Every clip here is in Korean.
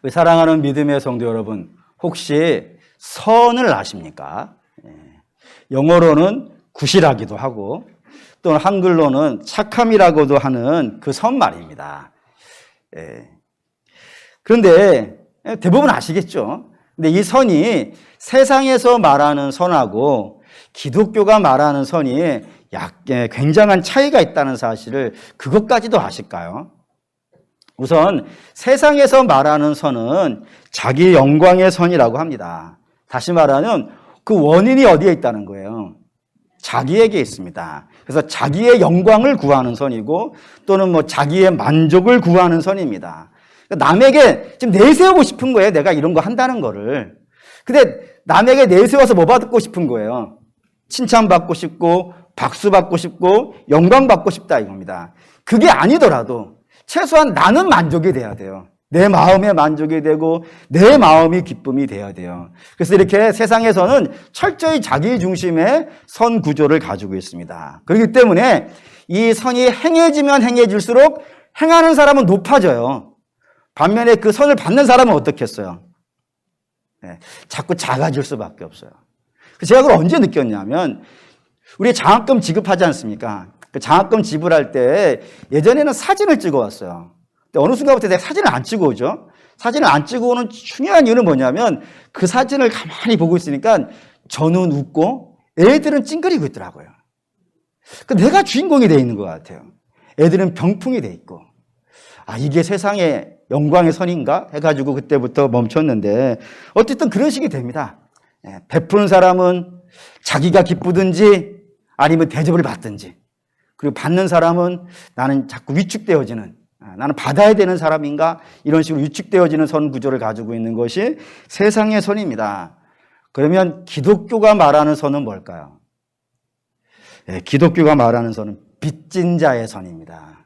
우리 사랑하는 믿음의 성도 여러분, 혹시 선을 아십니까? 영어로는 굿이라기도 하고 또는 한글로는 착함이라고도 하는 그 선 말입니다. 그런데 대부분 아시겠죠? 근데 이 선이 세상에서 말하는 선하고 기독교가 말하는 선이 굉장한 차이가 있다는 사실을 그것까지도 아실까요? 우선 세상에서 말하는 선은 자기 영광의 선이라고 합니다. 다시 말하면 그 원인이 어디에 있다는 거예요? 자기에게 있습니다. 그래서 자기의 영광을 구하는 선이고 또는 자기의 만족을 구하는 선입니다. 남에게 지금 내세우고 싶은 거예요. 내가 이런 거 한다는 거를. 근데 남에게 내세워서 뭐 받고 싶은 거예요? 칭찬받고 싶고 박수 받고 싶고 영광 받고 싶다 이겁니다. 그게 아니더라도 최소한 나는 만족이 돼야 돼요. 내 마음에 만족이 되고 내 마음이 기쁨이 돼야 돼요. 그래서 이렇게 세상에서는 철저히 자기 중심의 선 구조를 가지고 있습니다. 그렇기 때문에 이 선이 행해지면 행해질수록 행하는 사람은 높아져요. 반면에 그 선을 받는 사람은 어떻겠어요? 자꾸 작아질 수밖에 없어요. 제가 그걸 언제 느꼈냐면 우리 장학금 지급하지 않습니까? 그 장학금 지불할 때 예전에는 사진을 찍어 왔어요. 근데 어느 순간부터 내가 사진을 안 찍어 오죠. 사진을 안 찍어 오는 중요한 이유는 뭐냐면 그 사진을 가만히 보고 있으니까 저는 웃고 애들은 찡그리고 있더라고요. 내가 주인공이 돼 있는 것 같아요. 애들은 병풍이 돼 있고. 이게 세상의 영광의 선인가? 해가지고 그때부터 멈췄는데 어쨌든 그런 식이 됩니다. 베푸는 사람은 자기가 기쁘든지 아니면 대접을 받든지, 그리고 받는 사람은 나는 자꾸 위축되어지는, 나는 받아야 되는 사람인가? 이런 식으로 위축되어지는 선 구조를 가지고 있는 것이 세상의 선입니다. 그러면 기독교가 말하는 선은 뭘까요? 기독교가 말하는 선은 빚진 자의 선입니다.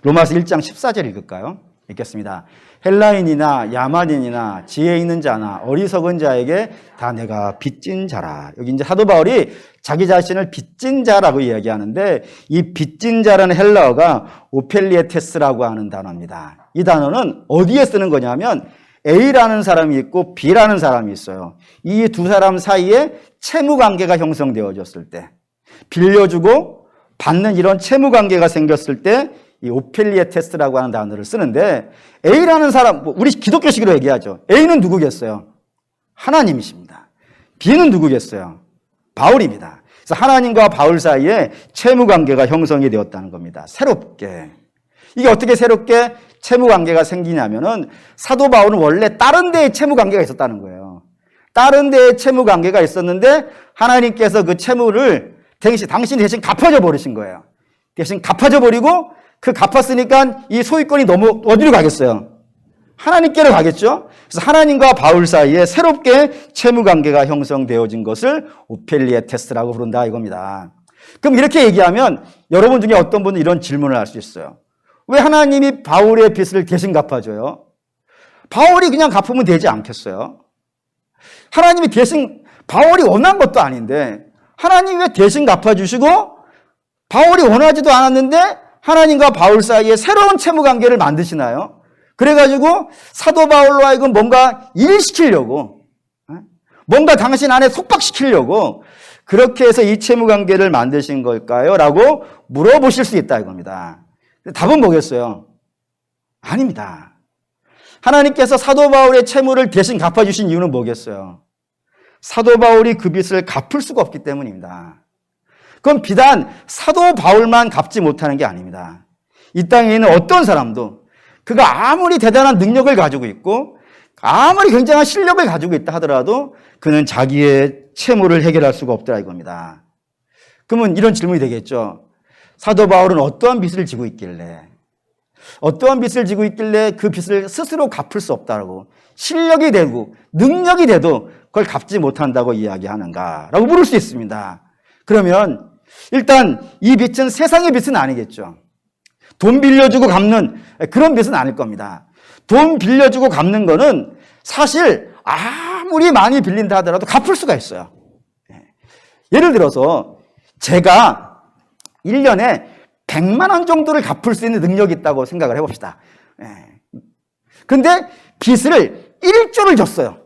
로마서 1장 14절 읽을까요? 읽겠습니다. 헬라인이나 야만인이나 지혜 있는 자나 어리석은 자에게 다 내가 빚진 자라. 여기 이제 사도 바울이 자기 자신을 빚진 자라고 이야기하는데 이 빚진 자라는 헬라어가 오펠리에테스라고 하는 단어입니다. 이 단어는 어디에 쓰는 거냐면 A라는 사람이 있고 B라는 사람이 있어요. 이 두 사람 사이에 채무 관계가 형성되어졌을 때, 빌려주고 받는 이런 채무 관계가 생겼을 때 이 오펠리에테스라고 하는 단어를 쓰는데 A라는 사람, 우리 기독교식으로 얘기하죠. A는 누구겠어요? 하나님이십니다. B는 누구겠어요? 바울입니다. 그래서 하나님과 바울 사이에 채무 관계가 형성이 되었다는 겁니다. 새롭게. 이게 어떻게 새롭게 채무 관계가 생기냐면은 사도 바울은 원래 다른 데에 채무 관계가 있었다는 거예요. 다른 데에 채무 관계가 있었는데 하나님께서 그 채무를 당신이 대신 갚아줘 버리신 거예요. 대신 갚아줘 버리고 그 갚았으니까 이 소유권이 너무 어디로 가겠어요? 하나님께로 가겠죠? 그래서 하나님과 바울 사이에 새롭게 채무 관계가 형성되어진 것을 오펠리에테스라고 부른다 이겁니다. 그럼 이렇게 얘기하면 여러분 중에 어떤 분은 이런 질문을 할 수 있어요. 왜 하나님이 바울의 빚을 대신 갚아줘요? 바울이 그냥 갚으면 되지 않겠어요? 하나님이 대신, 바울이 원한 것도 아닌데 하나님이 왜 대신 갚아주시고 바울이 원하지도 않았는데 하나님과 바울 사이에 새로운 채무 관계를 만드시나요? 그래가지고 사도 바울로 하여금 뭔가 일시키려고, 뭔가 당신 안에 속박시키려고 그렇게 해서 이 채무 관계를 만드신 걸까요? 라고 물어보실 수 있다 이겁니다. 답은 뭐겠어요? 아닙니다. 하나님께서 사도 바울의 채무를 대신 갚아주신 이유는 뭐겠어요? 사도 바울이 그 빚을 갚을 수가 없기 때문입니다. 그건 비단 사도 바울만 갚지 못하는 게 아닙니다. 이 땅에 있는 어떤 사람도 그가 아무리 대단한 능력을 가지고 있고 아무리 굉장한 실력을 가지고 있다 하더라도 그는 자기의 채무를 해결할 수가 없더라 이겁니다. 그러면 이런 질문이 되겠죠. 사도 바울은 어떠한 빚을 지고 있길래 그 빚을 스스로 갚을 수 없다고, 실력이 되고 능력이 돼도 그걸 갚지 못한다고 이야기하는가라고 물을 수 있습니다. 그러면 일단 이 빚은 세상의 빚은 아니겠죠. 돈 빌려주고 갚는 그런 빚은 아닐 겁니다. 돈 빌려주고 갚는 거는 사실 아무리 많이 빌린다 하더라도 갚을 수가 있어요. 예를 들어서 제가 1년에 100만 원 정도를 갚을 수 있는 능력이 있다고 생각을 해봅시다. 근데 빚을 1조를 줬어요.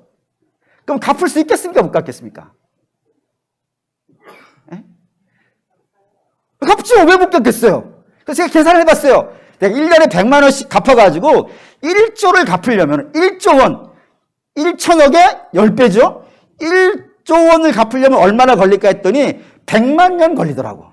그럼 갚을 수 있겠습니까? 못 갚겠습니까? 예? 갚죠. 왜 못 갚겠어요? 그래서 제가 계산을 해봤어요. 내가 1년에 100만 원씩 갚아가지고 1조를 갚으려면 1조 원, 1천억에 10배죠? 1조 원을 갚으려면 얼마나 걸릴까 했더니 100만 년 걸리더라고.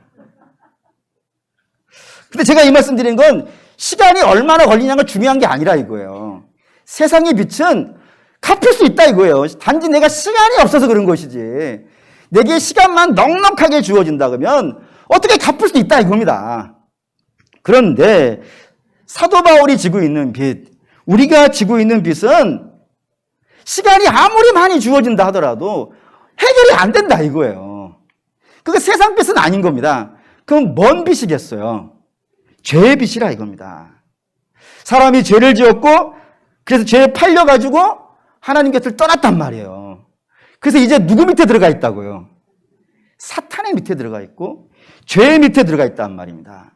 근데 제가 이 말씀 드린 건 시간이 얼마나 걸리냐가 중요한 게 아니라 이거예요. 세상의 빚은 갚을 수 있다 이거예요. 단지 내가 시간이 없어서 그런 것이지. 내게 시간만 넉넉하게 주어진다 그러면 어떻게 갚을 수 있다 이겁니다. 그런데 사도 바울이 지고 있는 빚, 우리가 지고 있는 빚은 시간이 아무리 많이 주어진다 하더라도 해결이 안 된다 이거예요. 그게 세상 빚은 아닌 겁니다. 그럼 뭔 빚이겠어요? 죄의 빚이라 이겁니다. 사람이 죄를 지었고 그래서 죄에 팔려가지고 하나님 곁을 떠났단 말이에요. 그래서 이제 누구 밑에 들어가 있다고요? 사탄의 밑에 들어가 있고 죄의 밑에 들어가 있단 말입니다.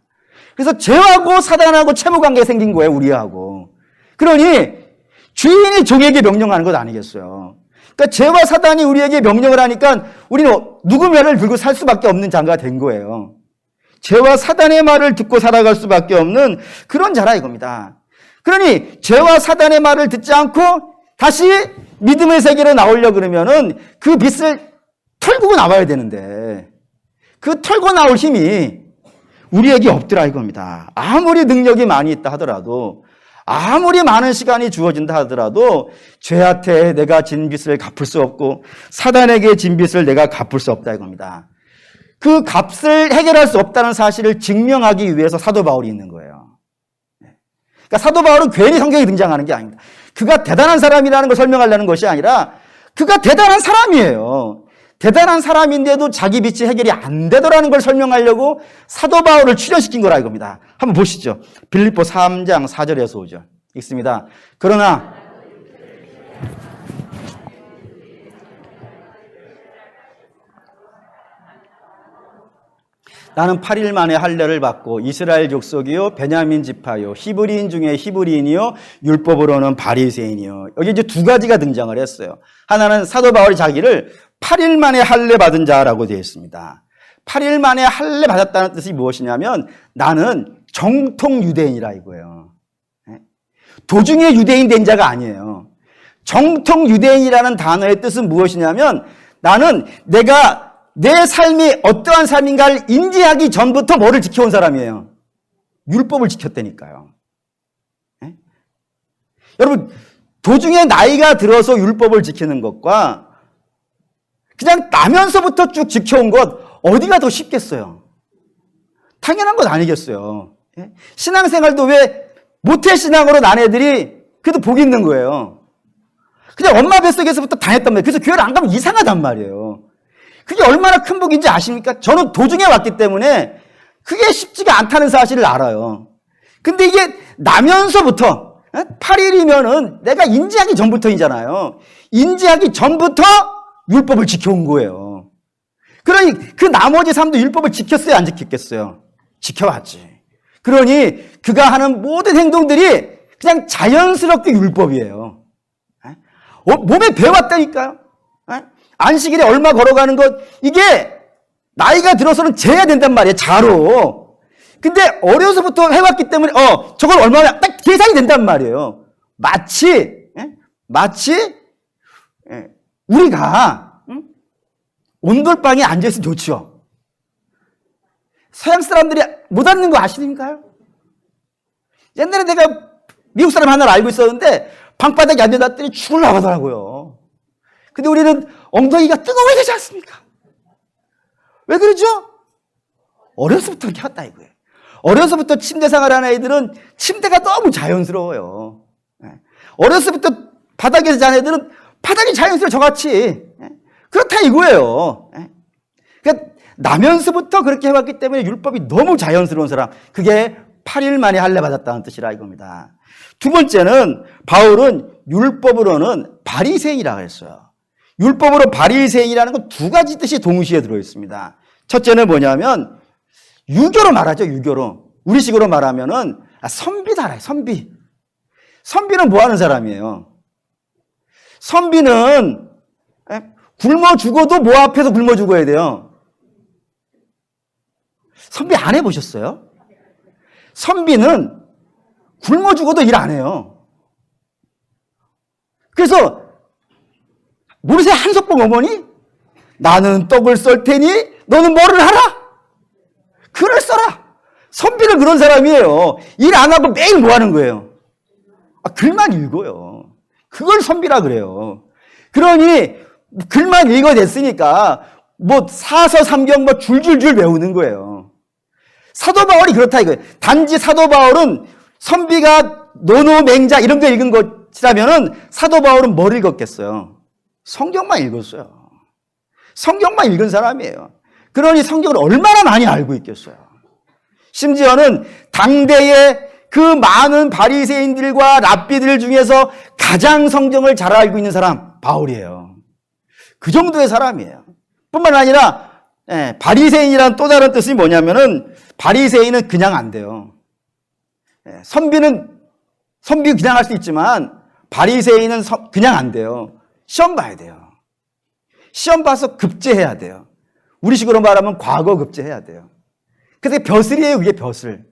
그래서 죄하고 사단하고 채무관계가 생긴 거예요, 우리하고. 그러니 주인이 종에게 명령하는 것 아니겠어요. 그러니까 죄와 사단이 우리에게 명령을 하니까 우리는 누구 말을 들고 살 수밖에 없는 자가 된 거예요. 죄와 사단의 말을 듣고 살아갈 수밖에 없는 그런 자라 이겁니다. 그러니 죄와 사단의 말을 듣지 않고 다시 믿음의 세계로 나오려고 그러면은 그 빚을 털고 나와야 되는데 그 털고 나올 힘이 우리에게 없더라 이겁니다. 아무리 능력이 많이 있다 하더라도 아무리 많은 시간이 주어진다 하더라도 죄한테 내가 진 빚을 갚을 수 없고 사단에게 진 빚을 내가 갚을 수 없다 이겁니다. 그 값을 해결할 수 없다는 사실을 증명하기 위해서 사도 바울이 있는 거예요. 그러니까 사도 바울은 괜히 성경에 등장하는 게 아닙니다. 그가 대단한 사람이라는 걸 설명하려는 것이 아니라 그가 대단한 사람이에요. 대단한 사람인데도 자기 빚이 해결이 안 되더라는 걸 설명하려고 사도 바울을 출연시킨 거라 이겁니다. 한번 보시죠. 빌립보 3장 4절에서 5절 읽습니다. 그러나 나는 8일 만에 할례를 받고 이스라엘 족속이요 베냐민 지파요 히브리인 중에 히브리인이요 율법으로는 바리새인이요. 여기 이제 두 가지가 등장을 했어요. 하나는 사도 바울이 자기를 8일 만에 할례 받은 자라고 되어 있습니다. 8일 만에 할례 받았다는 뜻이 무엇이냐면 나는 정통 유대인이라 이거예요. 도중에 유대인 된 자가 아니에요. 정통 유대인이라는 단어의 뜻은 무엇이냐면 나는 내가 내 삶이 어떠한 삶인가를 인지하기 전부터 뭐를 지켜온 사람이에요? 율법을 지켰다니까요. 네? 여러분, 도중에 나이가 들어서 율법을 지키는 것과 그냥 나면서부터 쭉 지켜온 것 어디가 더 쉽겠어요? 당연한 것 아니겠어요. 네? 신앙생활도 왜 모태신앙으로 난 애들이 그래도 복이 있는 거예요. 그냥 엄마 뱃속에서부터 다녔단 말이에요. 그래서 교회를 안 가면 이상하단 말이에요. 그게 얼마나 큰 복인지 아십니까? 저는 도중에 왔기 때문에 그게 쉽지가 않다는 사실을 알아요. 근데 이게 나면서부터 8일이면은 내가 인지하기 전부터이잖아요. 인지하기 전부터 율법을 지켜온 거예요. 그러니 그 나머지 삶도 율법을 지켰어요? 안 지켰겠어요? 지켜왔지. 그러니 그가 하는 모든 행동들이 그냥 자연스럽게 율법이에요. 몸에 배웠다니까요. 안식일에 얼마 걸어가는 것, 이게 나이가 들어서는 재야 된단 말이에요, 자로. 근데 어려서부터 해왔기 때문에, 저걸 얼마나 딱 계산이 된단 말이에요. 마치, 우리가, 온돌방에 앉아있으면 좋죠. 서양 사람들이 못 앉는 거 아십니까요? 옛날에 내가 미국 사람 하나를 알고 있었는데, 방바닥에 앉아놨더니 죽으려고 하더라고요. 근데 우리는 엉덩이가 뜨거워야 되지 않습니까? 왜 그러죠? 어려서부터 그렇게 했다 이거예요. 어려서부터 침대 생활하는 아이들은 침대가 너무 자연스러워요. 어려서부터 바닥에서 자는 애들은 바닥이 자연스러워 저같이. 그렇다 이거예요. 그러니까 나면서부터 그렇게 해왔기 때문에 율법이 너무 자연스러운 사람. 그게 8일 만에 할례 받았다는 뜻이라 이겁니다. 두 번째는 바울은 율법으로는 바리새인이라고 했어요. 율법으로 바리새인이라는 건 두 가지 뜻이 동시에 들어있습니다. 첫째는 뭐냐면 유교로 말하죠. 유교로. 우리식으로 말하면은 선비다라 선비. 선비는 뭐 하는 사람이에요? 선비는 굶어 죽어도 뭐 앞에서 굶어 죽어야 돼요? 선비 안 해보셨어요? 선비는 굶어 죽어도 일 안 해요. 그래서 모르세요? 한석봉 어머니? 나는 떡을 썰 테니 너는 뭐를 하라? 글을 써라. 선비는 그런 사람이에요. 일 안 하고 매일 뭐 하는 거예요? 글만 읽어요. 그걸 선비라 그래요. 그러니 글만 읽어냈으니까 뭐 사서 삼경 뭐 줄줄줄 외우는 거예요. 사도 바울이 그렇다 이거예요. 단지 사도 바울은 선비가 노노맹자 이런 거 읽은 것이라면은 사도 바울은 뭘 읽었겠어요? 성경만 읽었어요. 성경만 읽은 사람이에요. 그러니 성경을 얼마나 많이 알고 있겠어요. 심지어는 당대의 그 많은 바리새인들과 랍비들 중에서 가장 성경을 잘 알고 있는 사람 바울이에요. 그 정도의 사람이에요. 뿐만 아니라 바리새인이란 또 다른 뜻이 뭐냐면은 바리새인은 그냥 안 돼요. 선비 그냥 할 수 있지만 바리새인은 그냥 안 돼요. 시험 봐야 돼요. 시험 봐서 급제해야 돼요. 우리식으로 말하면 과거 급제해야 돼요. 그래서 벼슬이에요. 그게 벼슬.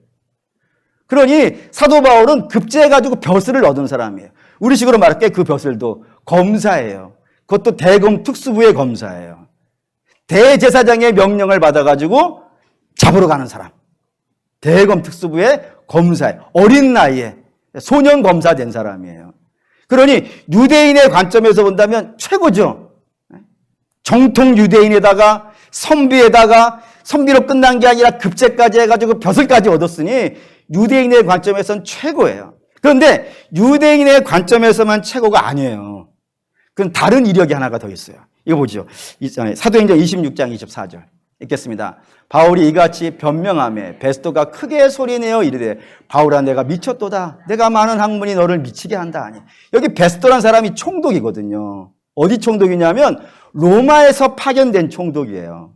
그러니 사도 바울은 급제해가지고 벼슬을 얻은 사람이에요. 우리식으로 말할게 그 벼슬도 검사예요. 그것도 대검 특수부의 검사예요. 대제사장의 명령을 받아가지고 잡으러 가는 사람. 대검 특수부의 검사예요. 어린 나이에 소년 검사 된 사람이에요. 그러니 유대인의 관점에서 본다면 최고죠. 정통 유대인에다가 선비로 끝난 게 아니라 급제까지 해가지고 벼슬까지 얻었으니 유대인의 관점에서는 최고예요. 그런데 유대인의 관점에서만 최고가 아니에요. 그건 다른 이력이 하나가 더 있어요. 이거 보죠. 사도행전 26장 24절 읽겠습니다. 바울이 이같이 변명하며 베스토가 크게 소리내어 이르되 바울아 내가 미쳤도다. 내가 많은 학문이 너를 미치게 한다 하니. 여기 베스토란 사람이 총독이거든요. 어디 총독이냐면 로마에서 파견된 총독이에요.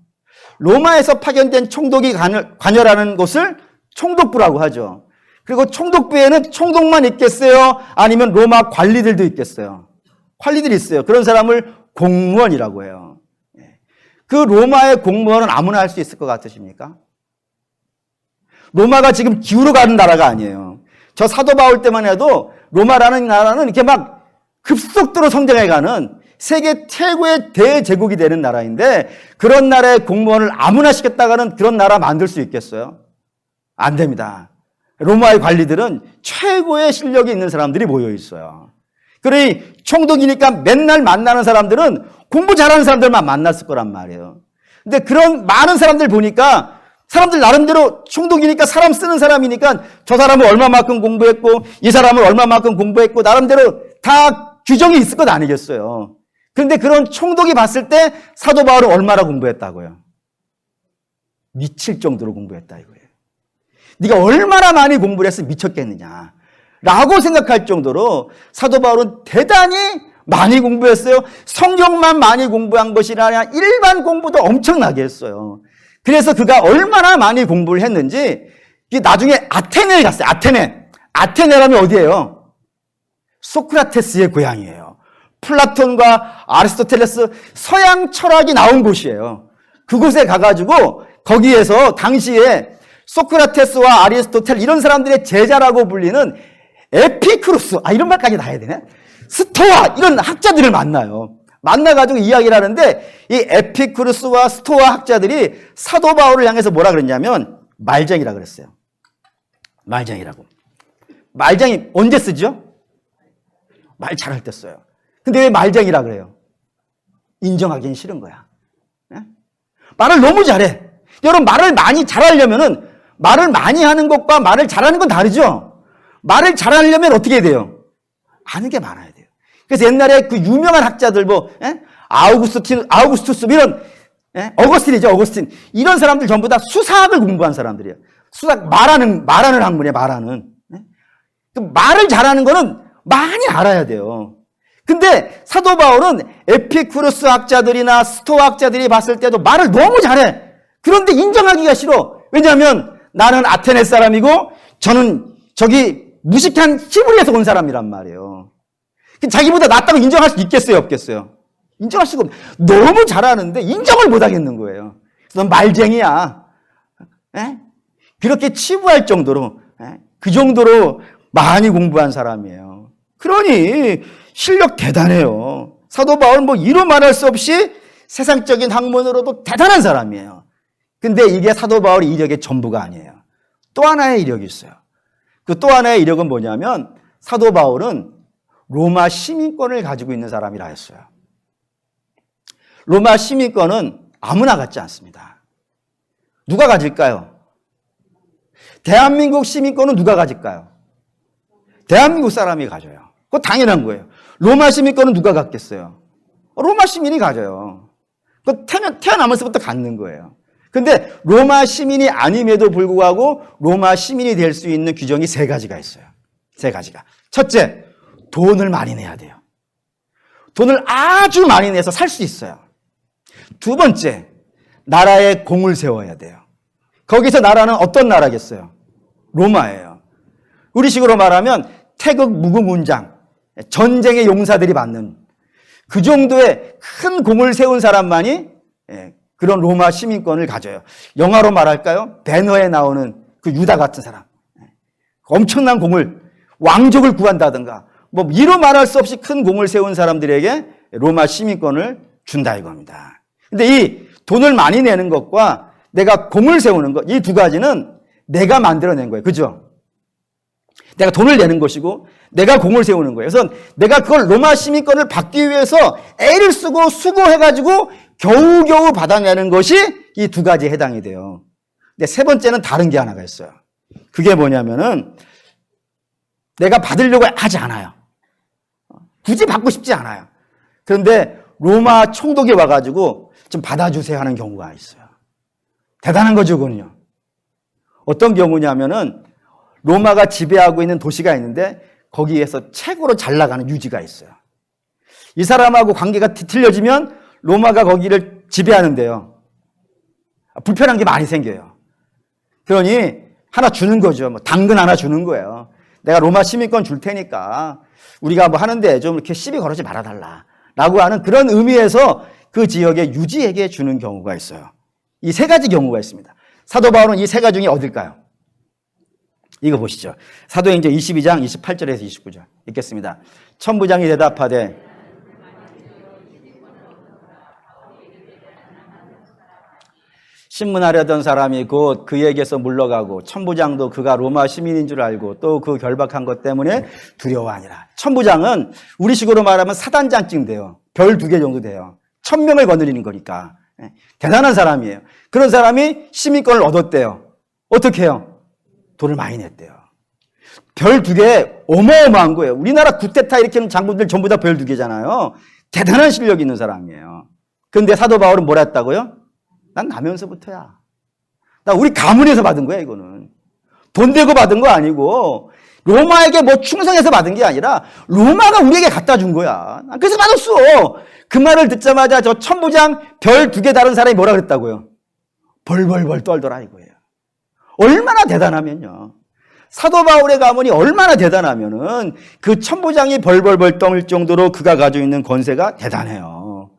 로마에서 파견된 총독이 관여라는 곳을 총독부라고 하죠. 그리고 총독부에는 총독만 있겠어요? 아니면 로마 관리들도 있겠어요? 관리들이 있어요. 그런 사람을 공무원이라고 해요. 그 로마의 공무원은 아무나 할 수 있을 것 같으십니까? 로마가 지금 기울어 가는 나라가 아니에요. 저 사도 바울 때만 해도 로마라는 나라는 이렇게 막 급속도로 성장해가는 세계 최고의 대제국이 되는 나라인데 그런 나라의 공무원을 아무나 시켰다가는 그런 나라 만들 수 있겠어요? 안 됩니다. 로마의 관리들은 최고의 실력이 있는 사람들이 모여 있어요. 그러니 총독이니까 맨날 만나는 사람들은 공부 잘하는 사람들만 만났을 거란 말이에요. 근데 그런 많은 사람들 보니까 사람들 나름대로 총독이니까 사람 쓰는 사람이니까 저 사람은 얼마만큼 공부했고 이 사람은 얼마만큼 공부했고 나름대로 다 규정이 있을 것 아니겠어요. 그런데 그런 총독이 봤을 때 사도 바울은 얼마나 공부했다고요? 미칠 정도로 공부했다 이거예요. 네가 얼마나 많이 공부를 해서 미쳤겠느냐 라고 생각할 정도로 사도 바울은 대단히 많이 공부했어요. 성경만 많이 공부한 것이 아니라 일반 공부도 엄청나게 했어요. 그래서 그가 얼마나 많이 공부를 했는지 나중에 아테네에 갔어요. 아테네라면 어디예요? 소크라테스의 고향이에요. 플라톤과 아리스토텔레스 서양 철학이 나온 곳이에요. 그곳에 가가지고 거기에서 당시에 소크라테스와 아리스토텔 이런 사람들의 제자라고 불리는 에피쿠로스 이런 말까지 다 해야 되네. 스토아 이런 학자들을 만나요. 만나가지고 이야기를 하는데 이 에피쿠로스와 스토아 학자들이 사도 바울을 향해서 뭐라 그랬냐면 말쟁이라 그랬어요. 말쟁이라고. 말쟁이 언제 쓰죠? 말 잘할 때 써요. 근데 왜 말쟁이라 그래요? 인정하기는 싫은 거야. 네? 말을 너무 잘해. 여러분 말을 많이 잘하려면은 말을 많이 하는 것과 말을 잘하는 건 다르죠? 말을 잘하려면 어떻게 해야 돼요? 아는 게 많아야 돼요. 그래서 옛날에 그 유명한 학자들 아우구스투스 이런 어거스틴이죠. 어거스틴 이런 사람들 전부 다 수사학을 공부한 사람들이에요. 수사학 말하는 학문이에요. 말하는. 그 말을 잘하는 거는 많이 알아야 돼요. 근데 사도 바울은 에피쿠로스 학자들이나 스토아 학자들이 봤을 때도 말을 너무 잘해. 그런데 인정하기가 싫어. 왜냐하면 나는 아테네 사람이고 저는 저기 무식한 히브리에서 온 사람이란 말이에요. 자기보다 낫다고 인정할 수 있겠어요, 없겠어요? 인정할 수가 없어요. 너무 잘하는데 인정을 못 하겠는 거예요. 넌 말쟁이야. 에? 그렇게 치부할 정도로, 그 정도로 많이 공부한 사람이에요. 그러니 실력 대단해요. 사도 바울은 뭐 이루 말할 수 없이 세상적인 학문으로도 대단한 사람이에요. 근데 이게 사도 바울의 이력의 전부가 아니에요. 또 하나의 이력이 있어요. 그 또 하나의 이력은 뭐냐면 사도 바울은 로마 시민권을 가지고 있는 사람이라 했어요. 로마 시민권은 아무나 갖지 않습니다. 누가 가질까요? 대한민국 시민권은 누가 가질까요? 대한민국 사람이 가져요. 그거 당연한 거예요. 로마 시민권은 누가 갖겠어요? 로마 시민이 가져요. 그거 태어나면서부터 갖는 거예요. 근데 로마 시민이 아님에도 불구하고 로마 시민이 될 수 있는 규정이 세 가지가 있어요. 세 가지가. 첫째, 돈을 많이 내야 돼요. 돈을 아주 많이 내서 살 수 있어요. 두 번째, 나라에 공을 세워야 돼요. 거기서 나라는 어떤 나라겠어요? 로마예요. 우리식으로 말하면 태극 무궁훈장, 전쟁의 용사들이 받는 그 정도의 큰 공을 세운 사람만이 그런 로마 시민권을 가져요. 영화로 말할까요? 배너에 나오는 그 유다 같은 사람. 엄청난 공을, 왕족을 구한다든가 뭐 이로 말할 수 없이 큰 공을 세운 사람들에게 로마 시민권을 준다 이겁니다. 근데 이 돈을 많이 내는 것과 내가 공을 세우는 것, 이 두 가지는 내가 만들어낸 거예요. 그죠? 내가 돈을 내는 것이고 내가 공을 세우는 거예요. 그래서 내가 그걸 로마 시민권을 받기 위해서 애를 쓰고 수고해가지고 겨우겨우 받아내는 것이 이 두 가지에 해당이 돼요. 근데 세 번째는 다른 게 하나가 있어요. 그게 뭐냐면은 내가 받으려고 하지 않아요. 굳이 받고 싶지 않아요. 그런데 로마 총독이 와가지고 좀 받아주세요 하는 경우가 있어요. 대단한 거죠, 그거는요. 어떤 경우냐면은 로마가 지배하고 있는 도시가 있는데 거기에서 최고로 잘 나가는 유지가 있어요. 이 사람하고 관계가 뒤틀려지면 로마가 거기를 지배하는데요. 불편한 게 많이 생겨요. 그러니 하나 주는 거죠. 뭐 당근 하나 주는 거예요. 내가 로마 시민권 줄 테니까 우리가 뭐 하는데 좀 이렇게 시비 걸지 말아달라 라고 하는 그런 의미에서 그 지역의 유지에게 주는 경우가 있어요. 이 세 가지 경우가 있습니다. 사도 바울은 이 세 가지 중에 어딜까요? 이거 보시죠. 사도행전 22장 28절에서 29절 읽겠습니다. 천부장이 대답하되 신문하려던 사람이 곧 그에게서 물러가고 천부장도 그가 로마 시민인 줄 알고 또 그 결박한 것 때문에 두려워하니라. 천부장은 우리식으로 말하면 사단장쯤 돼요. 별 2개 정도 돼요. 1000명을 거느리는 거니까. 대단한 사람이에요. 그런 사람이 시민권을 얻었대요. 어떻게 해요? 돈을 많이 냈대요. 별 2개 어마어마한 거예요. 우리나라 구테타 일으키는 장군들 전부 다 별 2개잖아요. 대단한 실력이 있는 사람이에요. 그런데 사도 바울은 뭐라 했다고요? 난 나면서부터야. 나 우리 가문에서 받은 거야, 이거는. 돈 대고 받은 거 아니고, 로마에게 뭐 충성해서 받은 게 아니라, 로마가 우리에게 갖다 준 거야. 난 그래서 받았어. 그 말을 듣자마자 저 천부장 별 2개 다른 사람이 뭐라 그랬다고요? 벌벌벌 떨더라, 이거예요. 얼마나 대단하면요. 사도 바울의 가문이 얼마나 대단하면은 그 천부장이 벌벌벌 떨 정도로 그가 가지고 있는 권세가 대단해요.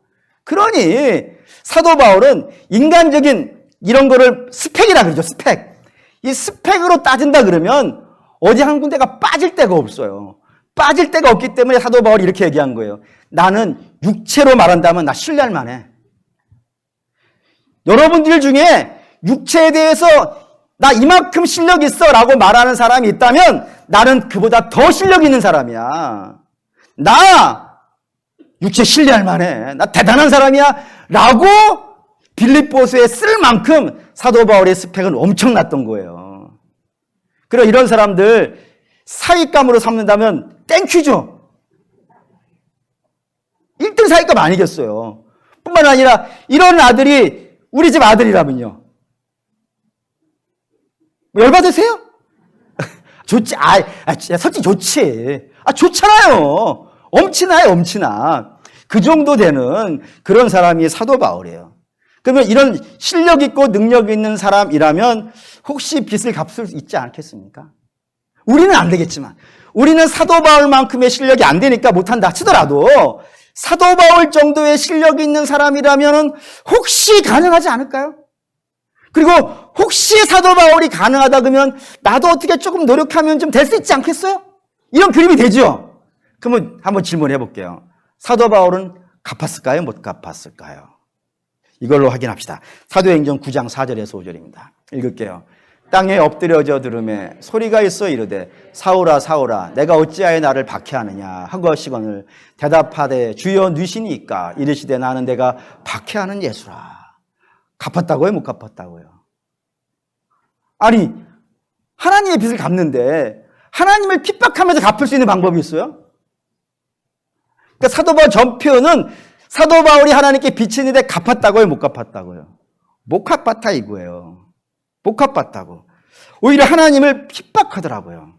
그러니 사도 바울은 인간적인 이런 거를 스펙이라 그러죠. 스펙. 이 스펙으로 따진다 그러면 어디 한 군데가 빠질 데가 없어요. 빠질 데가 없기 때문에 사도 바울이 이렇게 얘기한 거예요. 나는 육체로 말한다면 나 신뢰할 만해. 여러분들 중에 육체에 대해서 나 이만큼 실력 있어 라고 말하는 사람이 있다면 나는 그보다 더 실력 있는 사람이야. 나 육체 신뢰할 만해. 나 대단한 사람이야 라고 빌립보서에 쓸 만큼 사도 바울의 스펙은 엄청났던 거예요. 그럼 이런 사람들 사윗감으로 삼는다면 땡큐죠. 1등 사윗감 아니겠어요. 뿐만 아니라 이런 아들이 우리 집 아들이라면요. 열받으세요? 좋지. 솔직히 좋지. 좋잖아요. 엄친아요, 엄친아. 그 정도 되는 그런 사람이 사도 바울이에요. 그러면 이런 실력 있고 능력 있는 사람이라면 혹시 빚을 갚을 수 있지 않겠습니까? 우리는 안 되겠지만, 우리는 사도 바울만큼의 실력이 안 되니까 못한다 치더라도 사도 바울 정도의 실력이 있는 사람이라면 혹시 가능하지 않을까요? 그리고 혹시 사도 바울이 가능하다 그러면 나도 어떻게 조금 노력하면 좀 될 수 있지 않겠어요? 이런 그림이 되죠? 그러면 한번 질문해 볼게요. 사도 바울은 갚았을까요? 못 갚았을까요? 이걸로 확인합시다. 사도행전 9장 4절에서 5절입니다. 읽을게요. 땅에 엎드려져 들음에 소리가 있어 이르되 사울아 사울아 내가 어찌하여 나를 박해하느냐 하거시거늘 대답하되 주여 누시니까 이르시되 나는 내가 박해하는 예수라. 갚았다고요? 못 갚았다고요? 아니 하나님의 빚을 갚는데 하나님을 핍박하면서 갚을 수 있는 방법이 있어요? 그러니까 사도 바울 전표는 사도 바울이 하나님께 빚있는데 갚았다고요? 못 갚았다고요? 못 갚았다 이거예요. 못 갚았다고. 오히려 하나님을 핍박하더라고요.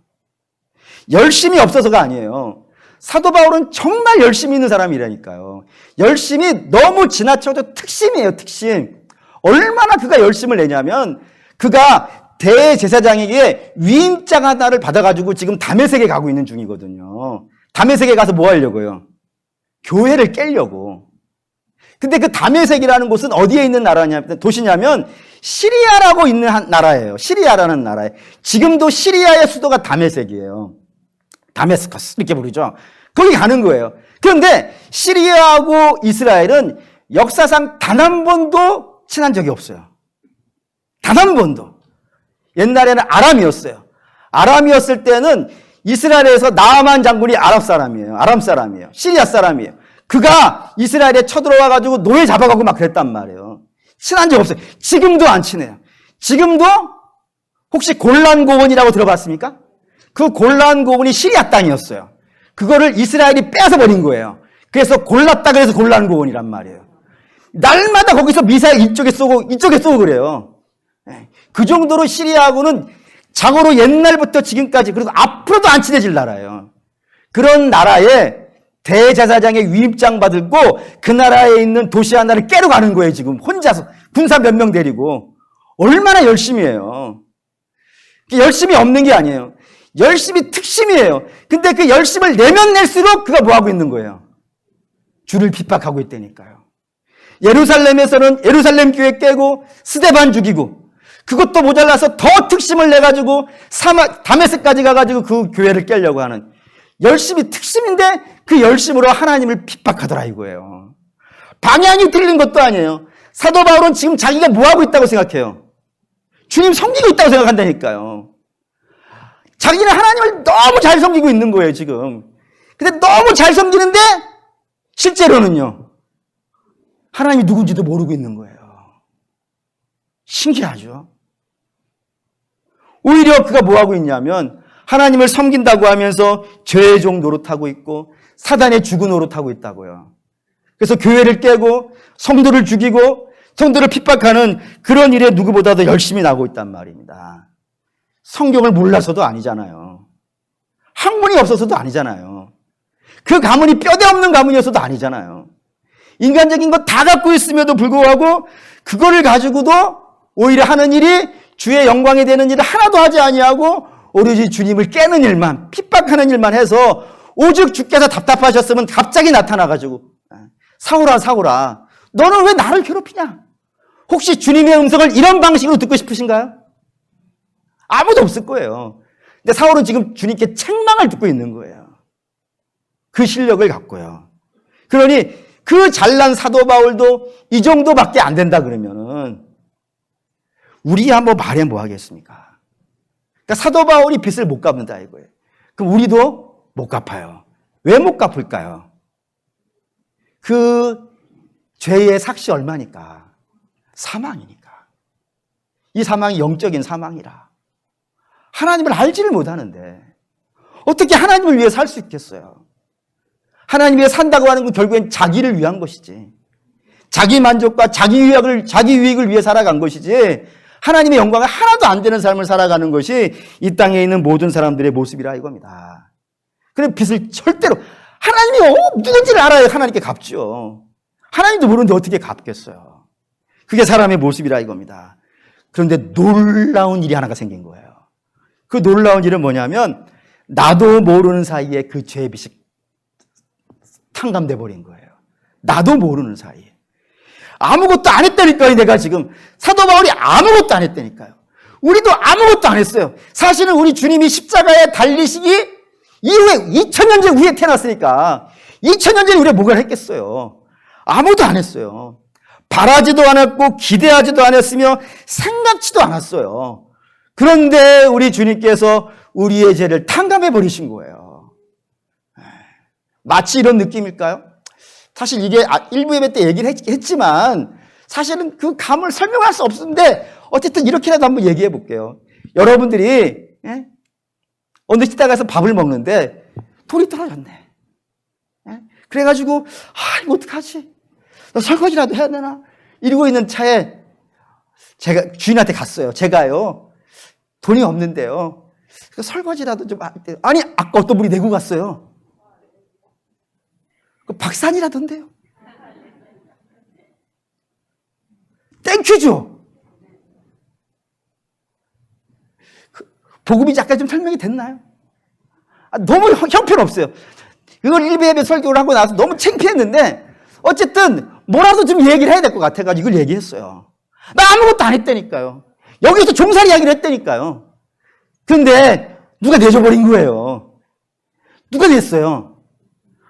열심이 없어서가 아니에요. 사도 바울은 정말 열심히 있는 사람이라니까요. 열심이 너무 지나쳐도 특심이에요, 특심. 얼마나 그가 열심을 내냐면 그가 대제사장에게 위임장 하나를 받아가지고 지금 다메섹에 가고 있는 중이거든요. 다메섹에 가서 뭐 하려고요? 교회를 깨려고. 근데 그 다메섹이라는 곳은 어디에 있는 도시냐면 시리아라고 있는 나라예요. 시리아라는 나라에. 지금도 시리아의 수도가 다메섹이에요. 다메스커스 이렇게 부르죠. 거기 가는 거예요. 그런데 시리아하고 이스라엘은 역사상 단 한 번도 친한 적이 없어요. 단 한 번도. 옛날에는 아람이었어요. 아람이었을 때는 이스라엘에서 나아만 장군이 아람 사람이에요. 시리아 사람이에요. 그가 이스라엘에 쳐들어와가지고 노예 잡아가고 막 그랬단 말이에요. 친한 적 없어요. 지금도 안 친해요. 지금도 혹시 골란 고원이라고 들어봤습니까? 그 골란 고원이 시리아 땅이었어요. 그거를 이스라엘이 빼앗아 버린 거예요. 그래서 골랐다 그래서 골란 고원이란 말이에요. 날마다 거기서 미사일 이쪽에 쏘고 그래요. 그 정도로 시리아하고는 자고로 옛날부터 지금까지 그리고 앞으로도 안 친해질 나라예요. 그런 나라에 대제사장의 위임장 받고 그 나라에 있는 도시 하나를 깨러 가는 거예요. 지금 혼자서 군사 몇 명 데리고. 얼마나 열심히 해요. 열심이 없는 게 아니에요. 열심이 특심이에요. 근데 그 열심을 내면 낼수록 그가 뭐하고 있는 거예요? 주를 핍박하고 있다니까요. 예루살렘에서는 예루살렘 교회 깨고 스데반 죽이고 그것도 모자라서 더 특심을 내가지고 다메섹까지 가가지고 그 교회를 깨려고 하는 열심이 특심인데 그 열심으로 하나님을 핍박하더라 이거예요. 방향이 틀린 것도 아니에요. 사도 바울은 지금 자기가 뭐하고 있다고 생각해요? 주님 섬기고 있다고 생각한다니까요. 자기는 하나님을 너무 잘 섬기고 있는 거예요 지금. 근데 너무 잘 섬기는데 실제로는요 하나님이 누군지도 모르고 있는 거예요. 신기하죠? 오히려 그가 뭐하고 있냐면 하나님을 섬긴다고 하면서 죄의 종 노릇하고 있고 사단의 주구 노릇하고 있다고요. 그래서 교회를 깨고 성도를 죽이고 성도를 핍박하는 그런 일에 누구보다도 열심히 나고 있단 말입니다. 성경을 몰라서도 아니잖아요. 학문이 없어서도 아니잖아요. 그 가문이 뼈대 없는 가문이어서도 아니잖아요. 인간적인 거 다 갖고 있음에도 불구하고 그거를 가지고도 오히려 하는 일이 주의 영광이 되는 일을 하나도 하지 아니하고 오로지 주님을 깨는 일만 핍박하는 일만 해서 오직 주께서 답답하셨으면 갑자기 나타나가지고 사울아 너는 왜 나를 괴롭히냐? 혹시 주님의 음성을 이런 방식으로 듣고 싶으신가요? 아무도 없을 거예요. 근데 사울은 지금 주님께 책망을 듣고 있는 거예요. 그 실력을 갖고요. 그러니 그 잘난 사도 바울도 이 정도밖에 안 된다 그러면은 우리야 뭐 말해 뭐 하겠습니까? 그러니까 사도 바울이 빚을 못 갚는다 이거예요. 그럼 우리도 못 갚아요. 왜 못 갚을까요? 그 죄의 삭시 얼마니까? 사망이니까. 이 사망이 영적인 사망이라. 하나님을 알지를 못하는데 어떻게 하나님을 위해 살 수 있겠어요? 하나님 위해 산다고 하는 건 결국엔 자기를 위한 것이지. 자기 만족과 자기 유익을 위해 살아간 것이지 하나님의 영광을 하나도 안 되는 삶을 살아가는 것이 이 땅에 있는 모든 사람들의 모습이라 이겁니다. 그래 빚을 절대로 하나님이 누군지를 알아야 하나님께 갚죠. 하나님도 모르는데 어떻게 갚겠어요. 그게 사람의 모습이라 이겁니다. 그런데 놀라운 일이 하나가 생긴 거예요. 그 놀라운 일은 뭐냐면 나도 모르는 사이에 그 죄의 빚이 탕감돼 버린 거예요. 나도 모르는 사이에. 아무것도 안 했다니까요. 내가 지금 사도 바울이 아무것도 안 했다니까요. 우리도 아무것도 안 했어요. 사실은 우리 주님이 십자가에 달리시기 이후에 2000년 전 후에 태어났으니까 2000년 전에 우리가 뭐가 했겠어요. 아무도 안 했어요. 바라지도 않았고 기대하지도 않았으며 생각지도 않았어요. 그런데 우리 주님께서 우리의 죄를 탕감해 버리신 거예요. 마치 이런 느낌일까요? 사실 이게 일부 예배 때 얘기를 했지만 사실은 그 감을 설명할 수 없는데 어쨌든 이렇게라도 한번 얘기해 볼게요. 여러분들이 어느 식당에서 밥을 먹는데 돌이 떨어졌네. 그래가지고 이거 어떡하지? 나 설거지라도 해야 되나? 이러고 있는 차에 제가 주인한테 갔어요. 제가요. 돈이 없는데요. 설거지라도 좀 아니 아까 어떤 분이 내고 갔어요. 박산이라던데요. 땡큐죠. 복음이 약간 좀 설명이 됐나요? 너무 형편없어요. 이걸 일베예배 설교를 하고 나서 너무 창피했는데 어쨌든 뭐라도 좀 얘기를 해야 될 것 같아가지고 이걸 얘기했어요. 나 아무것도 안 했다니까요. 여기서 종살 이야기를 했다니까요. 근데 누가 내줘버린 거예요. 누가 냈어요?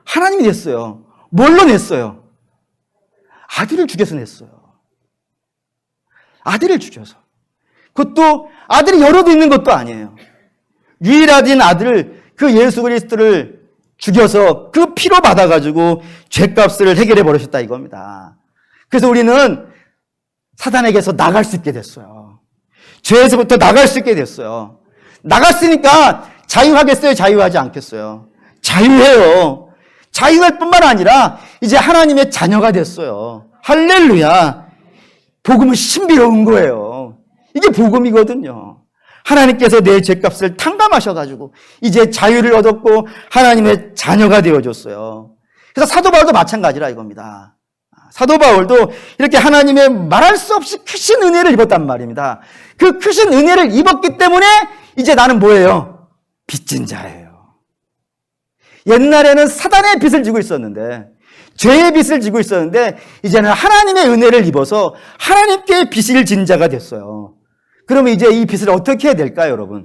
하나님이 냈어요. 뭘로 냈어요? 아들을 죽여서 냈어요. 아들을 죽여서. 그것도 아들이 여러도 있는 것도 아니에요. 유일하신 아들을 그 예수 그리스도를 죽여서 그 피로 받아가지고 죄값을 해결해 버리셨다 이겁니다. 그래서 우리는 사단에게서 나갈 수 있게 됐어요. 죄에서부터 나갈 수 있게 됐어요. 나갔으니까 자유하겠어요? 자유하지 않겠어요? 자유해요. 자유할 뿐만 아니라 이제 하나님의 자녀가 됐어요. 할렐루야. 복음은 신비로운 거예요. 이게 복음이거든요. 하나님께서 내 죄값을 탕감하셔가지고 이제 자유를 얻었고 하나님의 자녀가 되어줬어요. 그래서 사도 바울도 마찬가지라 이겁니다. 사도 바울도 이렇게 하나님의 말할 수 없이 크신 은혜를 입었단 말입니다. 그 크신 은혜를 입었기 때문에 이제 나는 뭐예요? 빚진 자예요. 옛날에는 사단의 빚을 지고 있었는데 죄의 빚을 지고 있었는데 이제는 하나님의 은혜를 입어서 하나님께 빚을 진 자가 됐어요. 그러면 이제 이 빚을 어떻게 해야 될까요, 여러분?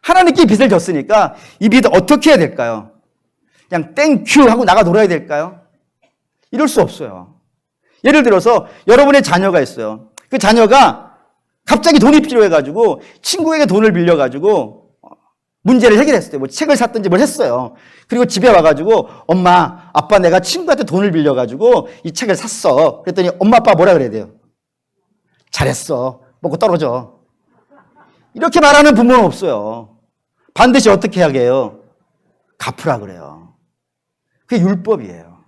하나님께 빚을 졌으니까 이 빚을 어떻게 해야 될까요? 그냥 땡큐 하고 나가 놀아야 될까요? 이럴 수 없어요. 예를 들어서 여러분의 자녀가 있어요. 그 자녀가 갑자기 돈이 필요해가지고 친구에게 돈을 빌려가지고 문제를 해결했어요. 뭐 책을 샀든지 뭘 했어요. 그리고 집에 와가지고 엄마, 아빠 내가 친구한테 돈을 빌려가지고 이 책을 샀어. 그랬더니 엄마, 아빠 뭐라 그래야 돼요? 잘했어. 먹고 떨어져. 이렇게 말하는 부모는 없어요. 반드시 어떻게 하게 해요? 갚으라 그래요. 그게 율법이에요.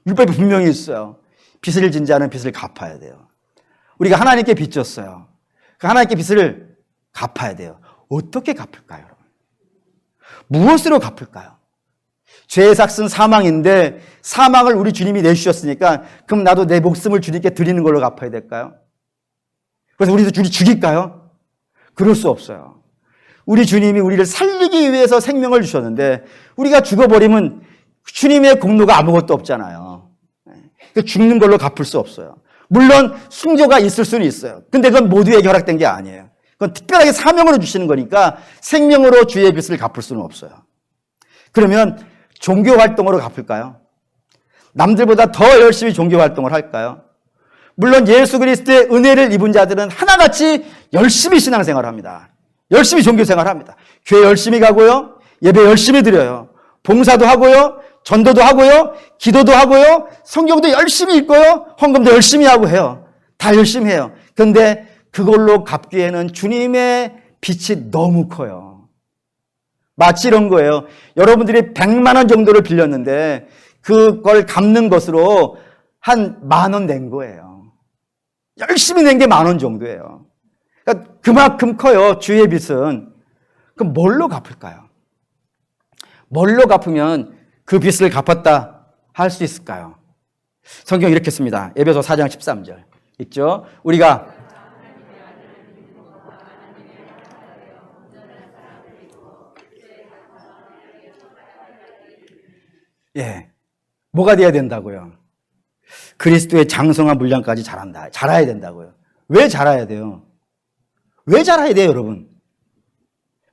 율법이 분명히 있어요. 빚을 진 자는 빚을 갚아야 돼요. 우리가 하나님께 빚졌어요. 그 하나님께 빚을 갚아야 돼요. 어떻게 갚을까요, 여러분? 무엇으로 갚을까요? 죄의 삭은 사망인데 사망을 우리 주님이 내주셨으니까 그럼 나도 내 목숨을 주님께 드리는 걸로 갚아야 될까요? 그래서 우리도 주님 죽일까요? 그럴 수 없어요. 우리 주님이 우리를 살리기 위해서 생명을 주셨는데 우리가 죽어버리면 주님의 공로가 아무것도 없잖아요. 죽는 걸로 갚을 수 없어요. 물론 순교가 있을 수는 있어요. 근데 그건 모두에게 허락된 게 아니에요. 그건 특별하게 사명으로 주시는 거니까 생명으로 주의 빚을 갚을 수는 없어요. 그러면 종교 활동으로 갚을까요? 남들보다 더 열심히 종교 활동을 할까요? 물론 예수 그리스도의 은혜를 입은 자들은 하나같이 열심히 신앙생활을 합니다. 열심히 종교생활을 합니다. 교회 열심히 가고요. 예배 열심히 드려요. 봉사도 하고요. 전도도 하고요. 기도도 하고요. 성경도 열심히 읽고요. 헌금도 열심히 하고 해요. 다 열심히 해요. 그런데 그걸로 갚기에는 주님의 빚이 너무 커요. 마치 이런 거예요. 여러분들이 100만 원 정도를 빌렸는데 그걸 갚는 것으로 한 10,000원 낸 거예요. 열심히 낸 게 10,000원 정도예요. 그러니까 그만큼 커요. 주의 빚은. 그럼 뭘로 갚을까요? 뭘로 갚으면 그 빚을 갚았다 할 수 있을까요? 성경 이렇게 씁니다. 에베소 4장 13절 있죠? 우리가 예. 뭐가 돼야 된다고요? 그리스도의 장성한 분량까지 자라야 된다고요. 왜 자라야 돼요? 왜 자라야 돼요, 여러분?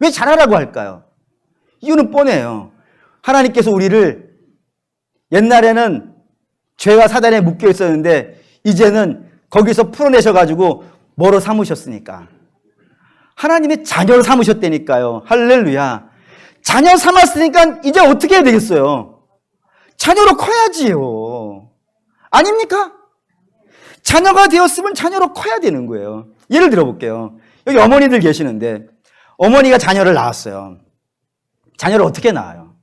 왜 자라라고 할까요? 이유는 뻔해요. 하나님께서 우리를 옛날에는 죄와 사단에 묶여 있었는데 이제는 거기서 풀어내셔가지고 뭐로 삼으셨으니까. 하나님의 자녀로 삼으셨다니까요. 할렐루야. 자녀 삼았으니까 이제 어떻게 해야 되겠어요? 자녀로 커야지요. 아닙니까? 자녀가 되었으면 자녀로 커야 되는 거예요. 예를 들어볼게요. 여기 어머니들 계시는데 어머니가 자녀를 낳았어요. 자녀를 어떻게 낳아요?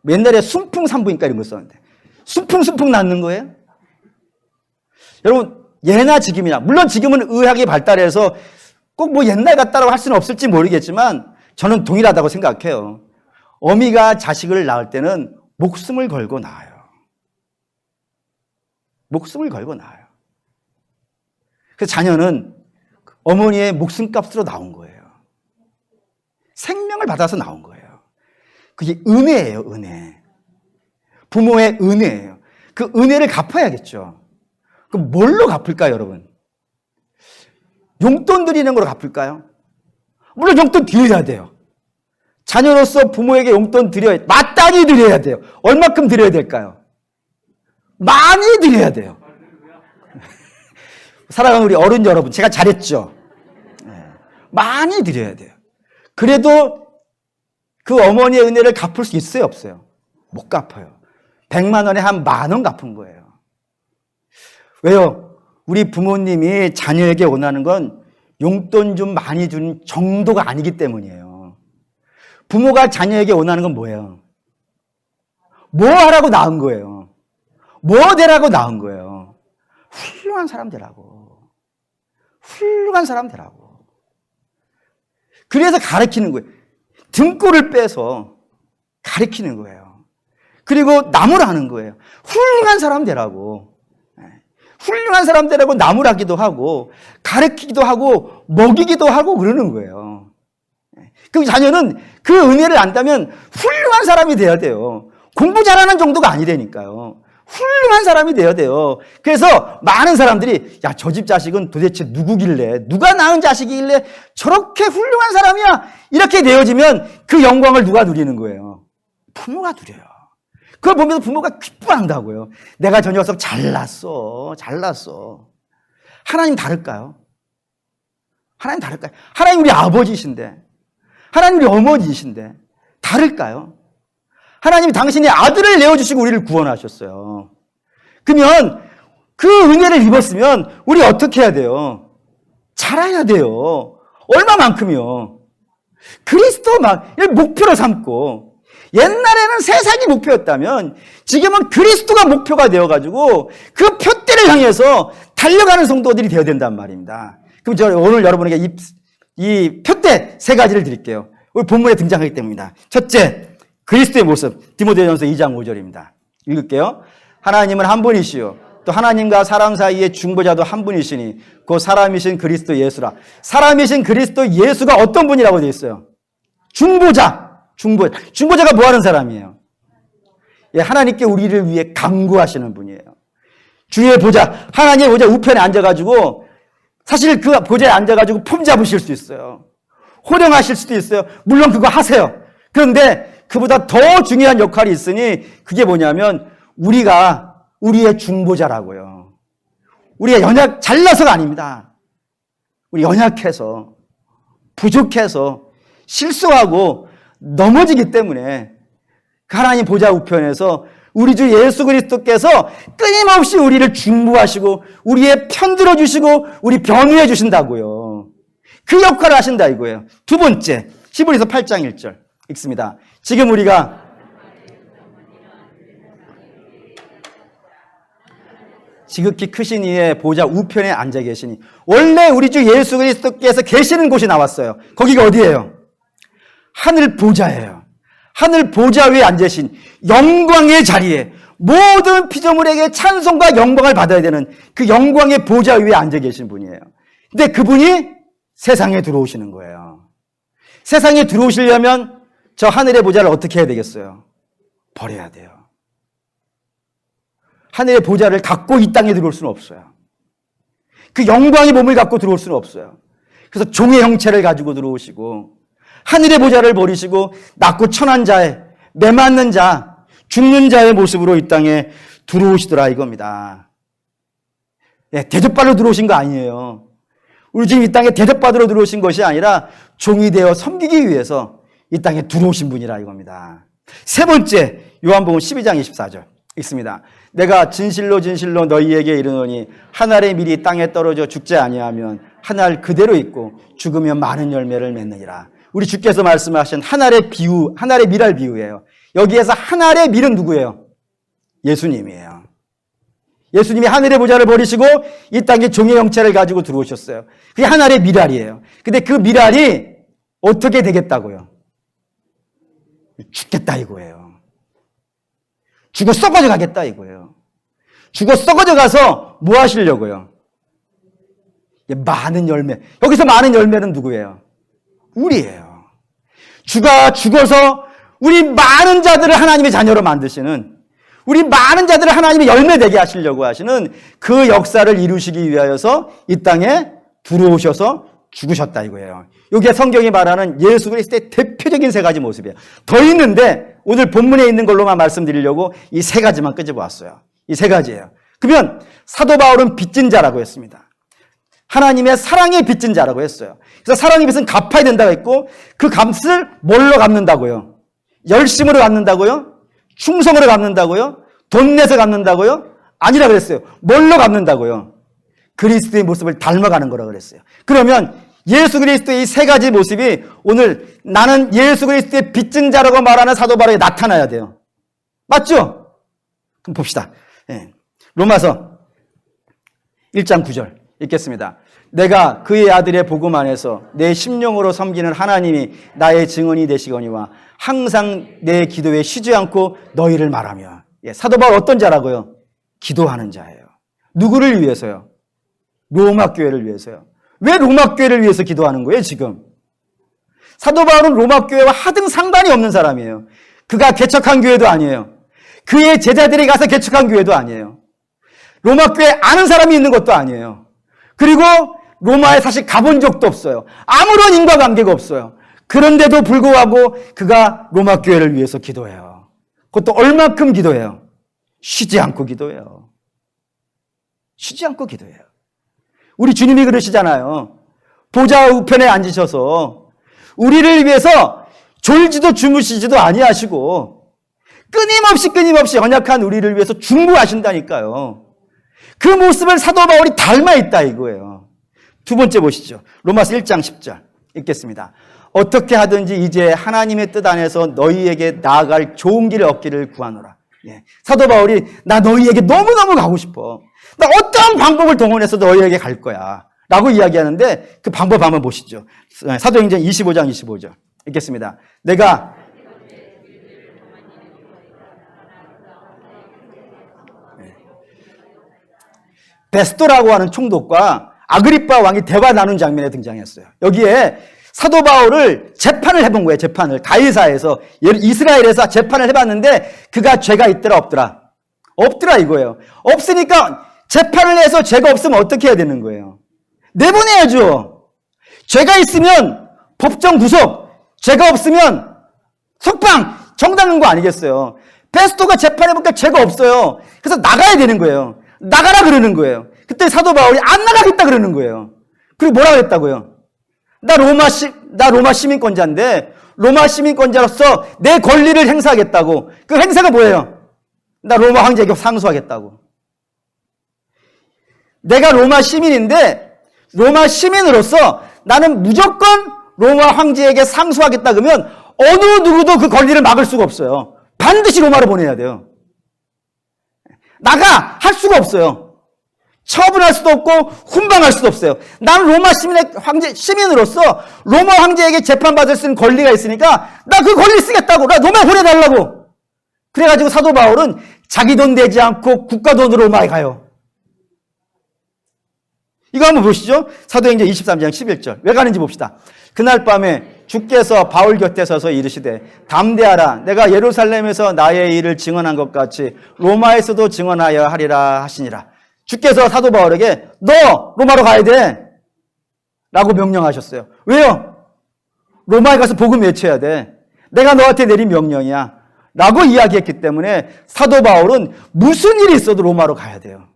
옛날에 순풍산부인과 이런 거 썼는데 순풍 낳는 거예요? 여러분 예나 지금이나 물론 지금은 의학이 발달해서 꼭 뭐 옛날 같다라고 할 수는 없을지 모르겠지만 저는 동일하다고 생각해요. 어미가 자식을 낳을 때는 목숨을 걸고 낳아요. 목숨을 걸고 낳아요. 그래서 자녀는 어머니의 목숨값으로 나온 거예요. 생명을 받아서 나온 거예요. 그게 은혜예요, 은혜. 부모의 은혜예요. 그 은혜를 갚아야겠죠. 그럼 뭘로 갚을까요, 여러분? 용돈 드리는 걸로 갚을까요? 물론 용돈 드려야 돼요. 자녀로서 부모에게 용돈 드려야, 마땅히 드려야 돼요. 얼마큼 드려야 될까요? 많이 드려야 돼요. 사랑하는 우리 어른 여러분, 제가 잘했죠? 많이 드려야 돼요. 그래도 그 어머니의 은혜를 갚을 수 있어요, 없어요? 못 갚아요. 100만 원에 한 10,000원 갚은 거예요. 왜요? 우리 부모님이 자녀에게 원하는 건 용돈 좀 많이 주는 정도가 아니기 때문이에요. 부모가 자녀에게 원하는 건 뭐예요? 뭐 하라고 낳은 거예요? 뭐 되라고 낳은 거예요? 훌륭한 사람 되라고. 훌륭한 사람 되라고. 그래서 가르치는 거예요. 등골을 빼서 가르치는 거예요. 그리고 나무라는 거예요. 훌륭한 사람 되라고. 훌륭한 사람 되라고 나무라기도 하고 가르치기도 하고 먹이기도 하고 그러는 거예요. 그럼 자녀는 그 은혜를 안다면 훌륭한 사람이 돼야 돼요. 공부 잘하는 정도가 아니라니까요. 훌륭한 사람이 돼야 돼요. 그래서 많은 사람들이 야, 저 집 자식은 도대체 누구길래 누가 낳은 자식이길래 저렇게 훌륭한 사람이야 이렇게 되어지면 그 영광을 누가 누리는 거예요? 부모가 누려요. 그걸 보면서 부모가 기뻐한다고요. 내가 저 녀석 잘났어. 하나님 다를까요? 하나님 다를까요? 하나님 우리 아버지이신데, 하나님 우리 어머니이신데 다를까요? 하나님이 당신의 아들을 내어주시고 우리를 구원하셨어요. 그러면 그 은혜를 입었으면 우리 어떻게 해야 돼요? 자라야 돼요. 얼마만큼이요? 그리스도만 목표로 삼고, 옛날에는 세상이 목표였다면 지금은 그리스도가 목표가 되어가지고 그 표대를 향해서 달려가는 성도들이 되어야 된단 말입니다. 그럼 제가 오늘 여러분에게 이 표대 3가지를 드릴게요. 오늘 본문에 등장하기 때문입니다. 첫째, 그리스도의 모습. 디모데전서 2장 5절입니다. 읽을게요. 하나님은 한 분이시요 또 하나님과 사람 사이의 중보자도 한 분이시니 그 사람이신 그리스도 예수라. 사람이신 그리스도 예수가 어떤 분이라고 되어 있어요? 중보자가 뭐 하는 사람이에요? 예, 하나님께 우리를 위해 강구하시는 분이에요. 주의 보좌, 하나님의 보좌 우편에 앉아가지고 사실 그 보좌에 앉아가지고 품 잡으실 수 있어요. 호령하실 수도 있어요. 물론 그거 하세요. 그런데 그보다 더 중요한 역할이 있으니 그게 뭐냐면 우리가 우리의 중보자라고요. 우리가 잘나서가 아닙니다. 우리 연약해서 부족해서 실수하고 넘어지기 때문에 하나님 보좌 우편에서 우리 주 예수 그리스도께서 끊임없이 우리를 중보하시고 우리의 편 들어주시고 우리 변호해 주신다고요. 그 역할을 하신다 이거예요. 두 번째, 히브리서 8장 1절 읽습니다. 지금 우리가 지극히 크신 이의 보좌 우편에 앉아 계시니, 원래 우리 주 예수 그리스도께서 계시는 곳이 나왔어요. 거기가 어디예요? 하늘 보좌예요. 하늘 보좌 위에 앉으신 영광의 자리에 모든 피조물에게 찬송과 영광을 받아야 되는 그 영광의 보좌 위에 앉아 계신 분이에요. 근데 그분이 세상에 들어오시는 거예요. 세상에 들어오시려면 저 하늘의 보좌를 어떻게 해야 되겠어요? 버려야 돼요. 하늘의 보좌를 갖고 이 땅에 들어올 수는 없어요. 그 영광의 몸을 갖고 들어올 수는 없어요. 그래서 종의 형체를 가지고 들어오시고 하늘의 보좌를 버리시고 낮고 천한 자의 매맞는 자, 죽는 자의 모습으로 이 땅에 들어오시더라 이겁니다. 네, 대접받으러 들어오신 거 아니에요. 우리 지금 이 땅에 대접받으러 들어오신 것이 아니라 종이 되어 섬기기 위해서 이 땅에 들어오신 분이라 이겁니다. 세 번째, 요한복음 12장 24절 있습니다. 내가 진실로 진실로 너희에게 이르노니 한 알의 밀이 땅에 떨어져 죽지 아니하면 한 알 그대로 있고 죽으면 많은 열매를 맺느니라. 우리 주께서 말씀하신 한 알의 비유, 한 알의 밀알 비유예요. 여기에서 한 알의 밀은 누구예요? 예수님이에요. 예수님이 하늘의 보좌를 버리시고 이 땅에 종의 형체를 가지고 들어오셨어요. 그게 한 알의 밀알이에요. 근데 그 밀알이 어떻게 되겠다고요? 죽겠다 이거예요. 죽어 썩어져 가겠다 이거예요. 죽어 썩어져 가서 뭐 하시려고요? 많은 열매. 여기서 많은 열매는 누구예요? 우리예요. 죽어서 우리 많은 자들을 하나님의 자녀로 만드시는, 우리 많은 자들을 하나님의 열매 되게 하시려고 하시는 그 역사를 이루시기 위하여서 이 땅에 들어오셔서 죽으셨다 이거예요. 여기에 성경이 말하는 예수 그리스도의 대표적인 세 가지 모습이에요. 더 있는데 오늘 본문에 있는 걸로만 말씀드리려고 이 세 가지만 끄집어왔어요. 이 세 가지예요. 그러면 사도 바울은 빚진 자라고 했습니다. 하나님의 사랑의 빚진 자라고 했어요. 그래서 사랑의 빚은 갚아야 된다고 했고 그 값을 뭘로 갚는다고요? 열심으로 갚는다고요? 충성으로 갚는다고요? 돈 내서 갚는다고요? 아니라 그랬어요. 뭘로 갚는다고요? 그리스도의 모습을 닮아가는 거라고 그랬어요. 그러면 예수 그리스도의 이 세 가지 모습이 오늘 나는 예수 그리스도의 빚진 자라고 말하는 사도 바울에게 나타나야 돼요. 맞죠? 그럼 봅시다. 네. 로마서 1장 9절 읽겠습니다. 내가 그의 아들의 복음 안에서 내 심령으로 섬기는 하나님이 나의 증언이 되시거니와 항상 내 기도에 쉬지 않고 너희를 말하며. 사도 바울 어떤 자라고요? 기도하는 자예요. 누구를 위해서요? 로마 교회를 위해서요. 왜 로마 교회를 위해서 기도하는 거예요 지금? 사도 바울은 로마 교회와 하등 상관이 없는 사람이에요. 그가 개척한 교회도 아니에요. 그의 제자들이 가서 개척한 교회도 아니에요. 로마 교회에 아는 사람이 있는 것도 아니에요. 그리고 로마에 사실 가본 적도 없어요. 아무런 인과관계가 없어요. 그런데도 불구하고 그가 로마 교회를 위해서 기도해요. 그것도 얼마큼 기도해요? 쉬지 않고 기도해요. 쉬지 않고 기도해요. 우리 주님이 그러시잖아요. 보좌 우편에 앉으셔서 우리를 위해서 졸지도 주무시지도 아니하시고 끊임없이 언약한 우리를 위해서 중보하신다니까요. 그 모습을 사도 바울이 닮아 있다 이거예요. 두 번째 보시죠. 로마서 1장 10절 읽겠습니다. 어떻게 하든지 이제 하나님의 뜻 안에서 너희에게 나아갈 좋은 길을 얻기를 구하노라. 사도 바울이 나 너희에게 너무너무 가고 싶어. 나 어떤 방법을 동원해서 너희에게 갈 거야 라고 이야기하는데 그 방법 한번 보시죠. 사도행전 25장 25절 읽겠습니다. 내가 베스토라고 하는 총독과 아그리빠 왕이 대화 나눈 장면에 등장했어요. 여기에 사도 바울을 재판을 해본 거예요. 재판을 가이사에서 이스라엘에서 재판을 해봤는데 그가 죄가 있더라 없더라? 없더라 이거예요. 없으니까 재판을 해서 죄가 없으면 어떻게 해야 되는 거예요? 내보내야죠. 죄가 있으면 법정 구속, 죄가 없으면 석방, 정당한 거 아니겠어요? 베스토가 재판해보니까 죄가 없어요. 그래서 나가야 되는 거예요. 나가라 그러는 거예요. 그때 사도 바울이 안 나가겠다 그러는 거예요. 그리고 뭐라 그랬다고요? 나 로마 시민권자인데 로마 시민권자로서 내 권리를 행사하겠다고. 그 행사가 뭐예요? 나 로마 황제에게 상소하겠다고. 내가 로마 시민인데 로마 시민으로서 나는 무조건 로마 황제에게 상소하겠다 그러면 어느 누구도 그 권리를 막을 수가 없어요. 반드시 로마로 보내야 돼요. 나가! 할 수가 없어요. 처분할 수도 없고 훈방할 수도 없어요. 나는 로마 시민으로서 로마 황제에게 재판받을 수 있는 권리가 있으니까 나 그 권리 쓰겠다고. 나 로마에 보내달라고. 그래가지고 사도 바울은 자기 돈 내지 않고 국가 돈으로 로마에 가요. 이거 한번 보시죠. 사도행전 23장 11절. 왜 가는지 봅시다. 그날 밤에 주께서 바울 곁에 서서 이르시되 담대하라 내가 예루살렘에서 나의 일을 증언한 것 같이 로마에서도 증언하여 하리라 하시니라. 주께서 사도 바울에게 너 로마로 가야 돼 라고 명령하셨어요. 왜요? 로마에 가서 복음 외쳐야 돼. 내가 너한테 내린 명령이야 라고 이야기했기 때문에 사도 바울은 무슨 일이 있어도 로마로 가야 돼요.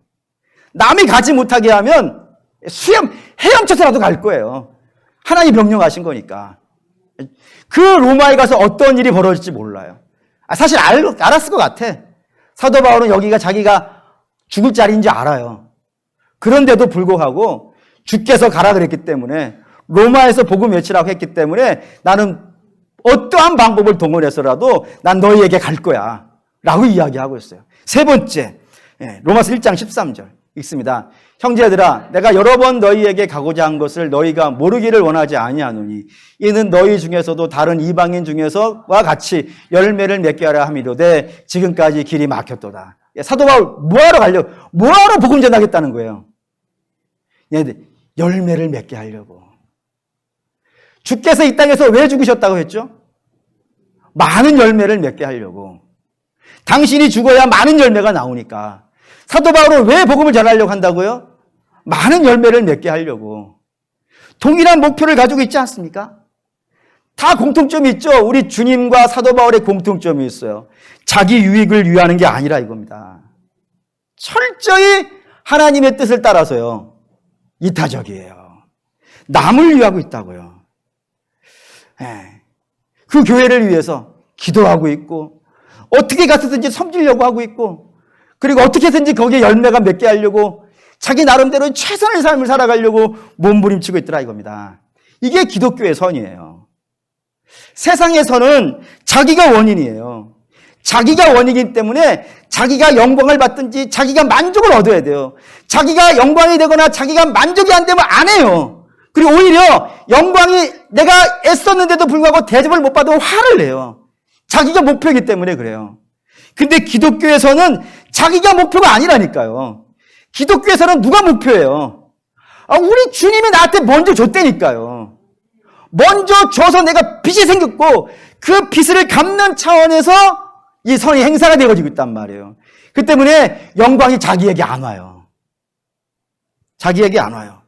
남이 가지 못하게 하면 헤엄쳐서라도 갈 거예요. 하나님 명령하신 거니까. 그 로마에 가서 어떤 일이 벌어질지 몰라요. 사실 알았을 것 같아. 사도 바울은 여기가 자기가 죽을 자리인지 알아요. 그런데도 불구하고 주께서 가라 그랬기 때문에 로마에서 복음 외치라고 했기 때문에 나는 어떠한 방법을 동원해서라도 난 너희에게 갈 거야 라고 이야기하고 있어요. 세 번째, 로마서 1장 13절 읽습니다. 형제들아 내가 여러 번 너희에게 가고자 한 것을 너희가 모르기를 원하지 아니하노니 이는 너희 중에서도 다른 이방인 중에서와 같이 열매를 맺게 하려 함이로되 지금까지 길이 막혔도다. 사도 바울 뭐하러 복음 전하겠다는 거예요. 얘네들 열매를 맺게 하려고. 주께서 이 땅에서 왜 죽으셨다고 했죠? 많은 열매를 맺게 하려고. 당신이 죽어야 많은 열매가 나오니까. 사도 바울은 왜 복음을 전하려고 한다고요? 많은 열매를 맺게 하려고. 동일한 목표를 가지고 있지 않습니까? 다 공통점이 있죠. 우리 주님과 사도 바울의 공통점이 있어요. 자기 유익을 위하는 게 아니라 이겁니다. 철저히 하나님의 뜻을 따라서요. 이타적이에요. 남을 위하고 있다고요. 그 교회를 위해서 기도하고 있고 어떻게 가서든지 섬기려고 하고 있고 그리고 어떻게든지 거기에 열매가 맺게 하려고 자기 나름대로 최선의 삶을 살아가려고 몸부림치고 있더라 이겁니다. 이게 기독교의 선이에요. 세상의 선은 자기가 원인이에요. 자기가 원이기 때문에 자기가 영광을 받든지 자기가 만족을 얻어야 돼요. 자기가 영광이 되거나 자기가 만족이 안 되면 안 해요. 그리고 오히려 영광이 내가 애썼는데도 불구하고 대접을 못 받으면 화를 내요. 자기가 목표이기 때문에 그래요. 근데 기독교에서는 자기가 목표가 아니라니까요. 기독교에서는 누가 목표예요? 우리 주님이 나한테 먼저 줬다니까요. 먼저 줘서 내가 빚이 생겼고 그 빚을 갚는 차원에서 이 선이 행사가 되어지고 있단 말이에요. 그 때문에 영광이 자기에게 안 와요. 자기에게 안 와요.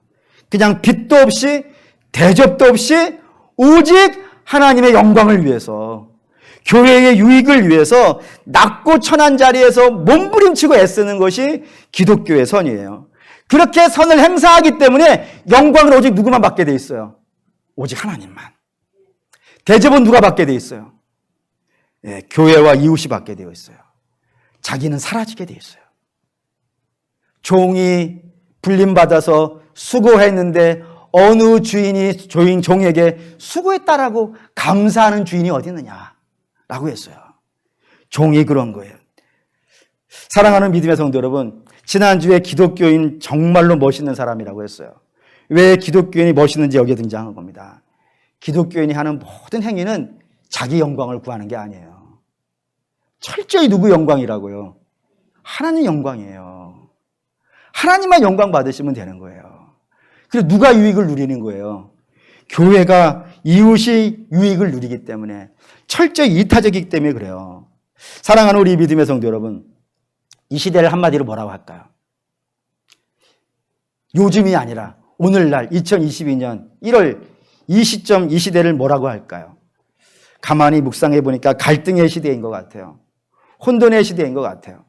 그냥 빚도 없이 대접도 없이 오직 하나님의 영광을 위해서 교회의 유익을 위해서 낮고 천한 자리에서 몸부림치고 애쓰는 것이 기독교의 선이에요. 그렇게 선을 행사하기 때문에 영광을 오직 누구만 받게 돼 있어요? 오직 하나님만. 대접은 누가 받게 돼 있어요? 교회와 이웃이 받게 되어 있어요. 자기는 사라지게 돼 있어요. 종이 불림받아서 수고했는데 어느 주인이 종에게 수고했다라고 감사하는 주인이 어디 있느냐라고 했어요. 종이 그런 거예요. 사랑하는 믿음의 성도 여러분, 지난주에 기독교인 정말로 멋있는 사람이라고 했어요. 왜 기독교인이 멋있는지 여기에 등장한 겁니다. 기독교인이 하는 모든 행위는 자기 영광을 구하는 게 아니에요. 철저히 누구 영광이라고요? 하나님 영광이에요. 하나님만 영광 받으시면 되는 거예요. 그리고 누가 유익을 누리는 거예요? 교회가 이웃이 유익을 누리기 때문에 철저히 이타적이기 때문에 그래요. 사랑하는 우리 믿음의 성도 여러분, 이 시대를 한마디로 뭐라고 할까요? 요즘이 아니라 오늘날 2022년 1월 이 시점 이 시대를 뭐라고 할까요? 가만히 묵상해 보니까 갈등의 시대인 것 같아요. 혼돈의 시대인 것 같아요.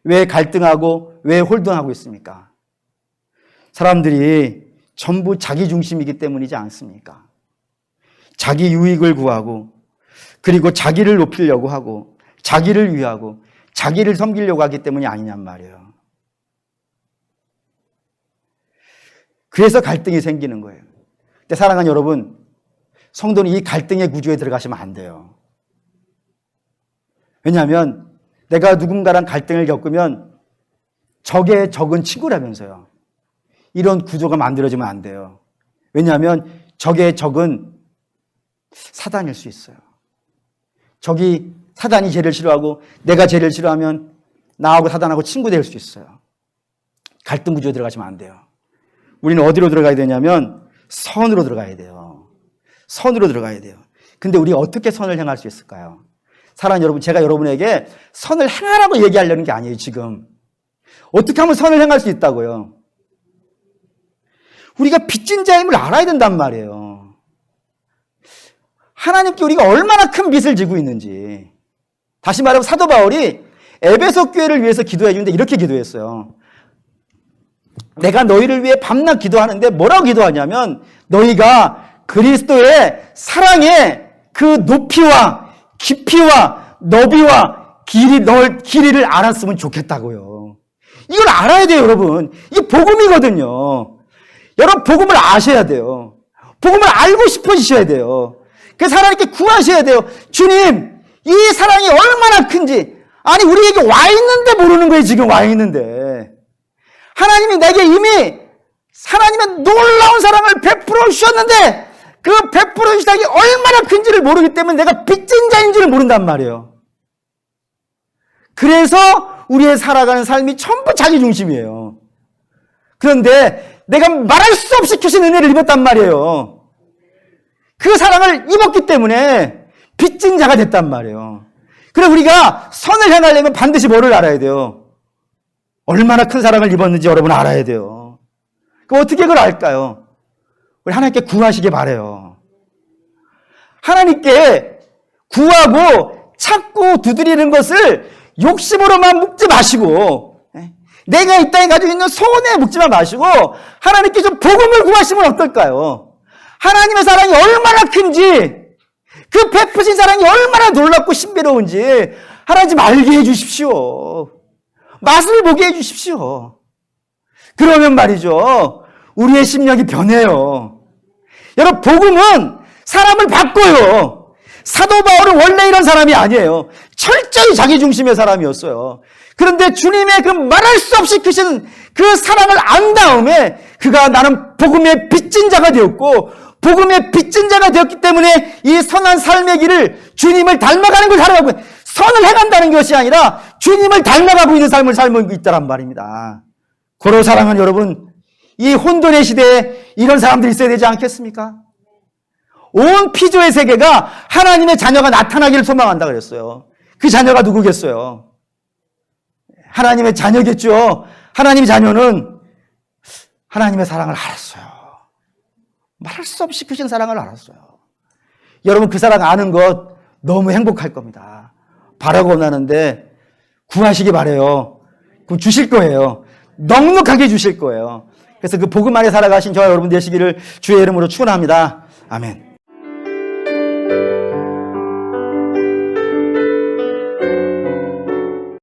왜 갈등하고 왜 혼돈하고 있습니까? 사람들이 전부 자기 중심이기 때문이지 않습니까? 자기 유익을 구하고 그리고 자기를 높이려고 하고 자기를 위하고 자기를 섬기려고 하기 때문이 아니냔 말이에요. 그래서 갈등이 생기는 거예요. 근데 사랑하는 여러분, 성도는 이 갈등의 구조에 들어가시면 안 돼요. 왜냐하면 내가 누군가랑 갈등을 겪으면 적의 적은 친구라면서요. 이런 구조가 만들어지면 안 돼요. 왜냐하면 적의 적은 사단일 수 있어요. 적이 사단이 죄를 싫어하고 내가 죄를 싫어하면 나하고 사단하고 친구 될 수 있어요. 갈등 구조에 들어가시면 안 돼요. 우리는 어디로 들어가야 되냐면 선으로 들어가야 돼요. 선으로 들어가야 돼요. 근데 우리가 어떻게 선을 행할 수 있을까요? 사랑하는 여러분, 제가 여러분에게 선을 행하라고 얘기하려는 게 아니에요, 지금. 어떻게 하면 선을 행할 수 있다고요? 우리가 빚진 자임을 알아야 된단 말이에요. 하나님께 우리가 얼마나 큰 빚을 지고 있는지. 다시 말하면 사도 바울이 에베소 교회를 위해서 기도해 주는데 이렇게 기도했어요. 내가 너희를 위해 밤낮 기도하는데 뭐라고 기도하냐면 너희가 그리스도의 사랑의 그 높이와 깊이와 너비와 길이를 알았으면 좋겠다고요. 이걸 알아야 돼요, 여러분. 이게 복음이거든요. 여러분, 복음을 아셔야 돼요. 복음을 알고 싶어지셔야 돼요. 그래서 하나님께 구하셔야 돼요. 주님, 이 사랑이 얼마나 큰지. 아니, 우리에게 와 있는데 모르는 거예요, 지금 와 있는데. 하나님이 내게 이미 하나님의 놀라운 사랑을 베풀어 주셨는데 그 베풀어 주신 사랑이 얼마나 큰지를 모르기 때문에 내가 빚진 자인 줄을 모른단 말이에요. 그래서 우리의 살아가는 삶이 전부 자기 중심이에요. 그런데 내가 말할 수 없이 주신 은혜를 입었단 말이에요. 그 사랑을 입었기 때문에 빚진 자가 됐단 말이에요. 그래 우리가 선을 행하려면 반드시 뭐를 알아야 돼요? 얼마나 큰 사랑을 입었는지 여러분 알아야 돼요. 그럼 어떻게 그걸 알까요? 우리 하나님께 구하시기 바라요. 하나님께 구하고 찾고 두드리는 것을 욕심으로만 묵지 마시고 내가 이 땅에 가지고 있는 소원에 묵지만 마시고 하나님께 좀 복음을 구하시면 어떨까요? 하나님의 사랑이 얼마나 큰지 그 베푸신 사랑이 얼마나 놀랍고 신비로운지 하나님 알게 해주십시오. 맛을 보게 해주십시오. 그러면 말이죠. 우리의 심령이 변해요. 여러분 복음은 사람을 바꿔요. 사도 바울은 원래 이런 사람이 아니에요. 철저히 자기 중심의 사람이었어요. 그런데 주님의 그 말할 수 없이 크신 그 사랑을 안 다음에 그가 나는 복음의 빚진 자가 되었고 복음의 빚진 자가 되었기 때문에 이 선한 삶의 길을 주님을 닮아가는 걸 살아가고 선을 해간다는 것이 아니라 주님을 닮아가고 있는 삶을 살고 있다란 말입니다. 고로 사랑하는 여러분, 이 혼돈의 시대에 이런 사람들이 있어야 되지 않겠습니까? 온 피조의 세계가 하나님의 자녀가 나타나기를 소망한다 그랬어요. 그 자녀가 누구겠어요? 하나님의 자녀겠죠. 하나님의 자녀는 하나님의 사랑을 알았어요. 말할 수 없이 크신 사랑을 알았어요. 여러분 그 사랑 아는 것 너무 행복할 겁니다. 바라고 원하는데 구하시기 바라요. 그럼 주실 거예요. 넉넉하게 주실 거예요. 그래서 그 복음 안에 살아가신 저와 여러분 되시기를 주의 이름으로 축원합니다. 아멘.